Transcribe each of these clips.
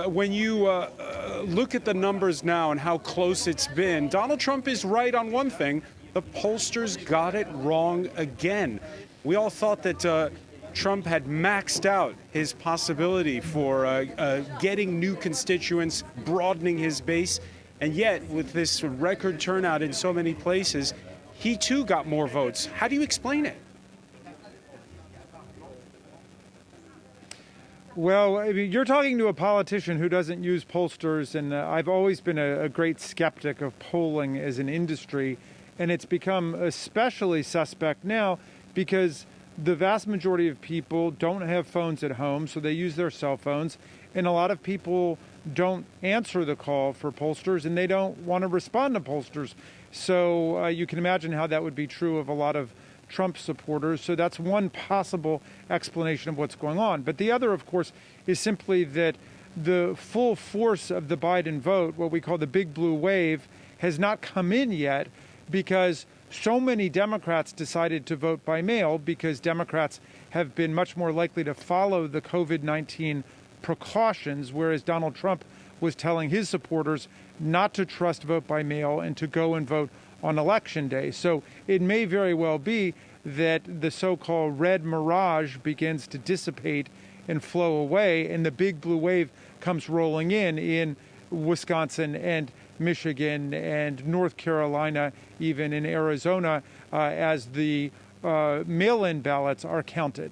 When you look at the numbers now and how close it's been, Donald Trump is right on one thing. The pollsters got it wrong again. We all thought that Trump had maxed out his possibility for getting new constituents, broadening his base. And yet, with this record turnout in so many places, he too got more votes. How do you explain it? Well, I mean, you're talking to a politician who doesn't use pollsters, and I've always been a great skeptic of polling as an industry, and it's become especially suspect now because the vast majority of people don't have phones at home, so they use their cell phones, and a lot of people don't answer the call for pollsters, and they don't want to respond to pollsters. So you can imagine how that would be true of a lot of Trump supporters. So that's one possible explanation of what's going on. But the other, of course, is simply that the full force of the Biden vote, what we call the big blue wave, has not come in yet because so many Democrats decided to vote by mail because Democrats have been much more likely to follow the COVID-19 precautions, whereas Donald Trump was telling his supporters not to trust vote by mail and to go and vote on Election Day. So it may very well be that the so-called red mirage begins to dissipate and flow away, and the big blue wave comes rolling in Wisconsin and Michigan and North Carolina, even in Arizona, as the mail-in ballots are counted.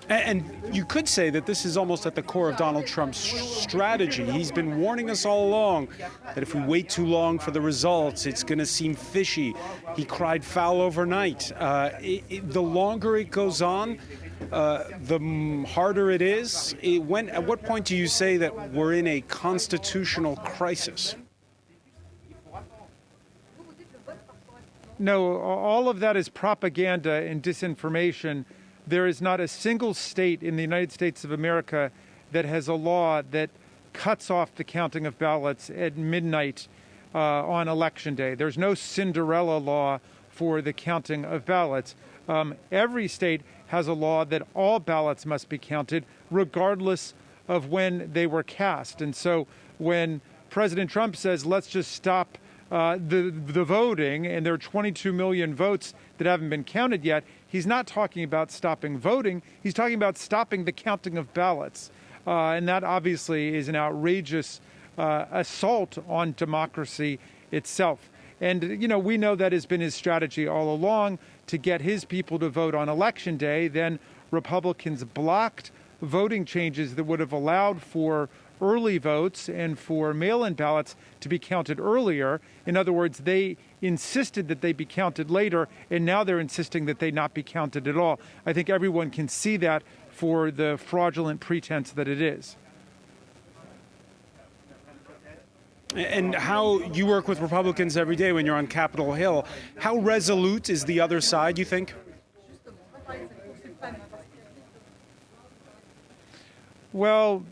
And you could say that this is almost at the core of Donald Trump's strategy. He's been warning us all along that if we wait too long for the results, it's going to seem fishy. He cried foul overnight. The longer it goes on, the harder it is. At what point do you say that we're in a constitutional crisis? No, all of that is propaganda and disinformation. There is not a single state in the United States of America that has a law that cuts off the counting of ballots at midnight on Election Day. There's no Cinderella law for the counting of ballots. Every state has a law that all ballots must be counted regardless of when they were cast. And so when President Trump says, let's just stop the voting, and there are 22 million votes that haven't been counted yet, he's not talking about stopping voting. He's talking about stopping the counting of ballots. And that obviously is an outrageous assault on democracy itself. And, you know, we know that has been his strategy all along to get his people to vote on Election Day. Then Republicans blocked voting changes that would have allowed for early votes and for mail-in ballots to be counted earlier. In other words, they insisted that they be counted later, and now they're insisting that they not be counted at all. I think everyone can see that for the fraudulent pretense that it is. And how you work with Republicans every day when you're on Capitol Hill, how resolute is the other side, you think? Well,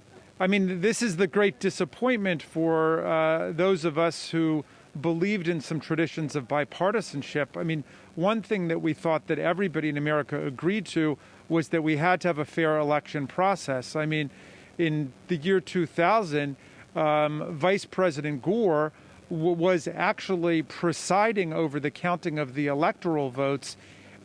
I mean, this is the great disappointment for those of us who believed in some traditions of bipartisanship. I mean, one thing that we thought that everybody in America agreed to was that we had to have a fair election process. I mean, in the year 2000, Vice President Gore was actually presiding over the counting of the electoral votes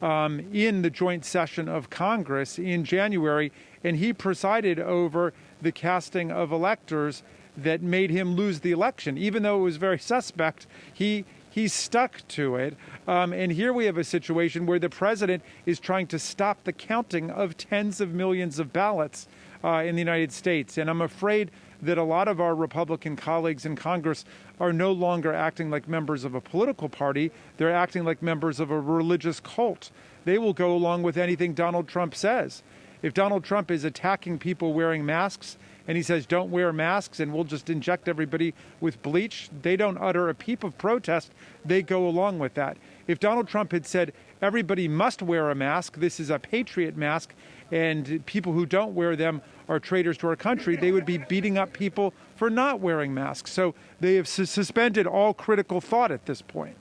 in the joint session of Congress in January, and he presided over the casting of electors that made him lose the election. Even though it was very suspect, he stuck to it. And here we have a situation where the president is trying to stop the counting of tens of millions of ballots in the United States. And I'm afraid that a lot of our Republican colleagues in Congress are no longer acting like members of a political party. They're acting like members of a religious cult. They will go along with anything Donald Trump says. If Donald Trump is attacking people wearing masks and he says, don't wear masks and we'll just inject everybody with bleach, they don't utter a peep of protest. They go along with that. If Donald Trump had said, everybody must wear a mask, this is a patriot mask, and people who don't wear them are traitors to our country, they would be beating up people for not wearing masks. So they have suspended all critical thought at this point.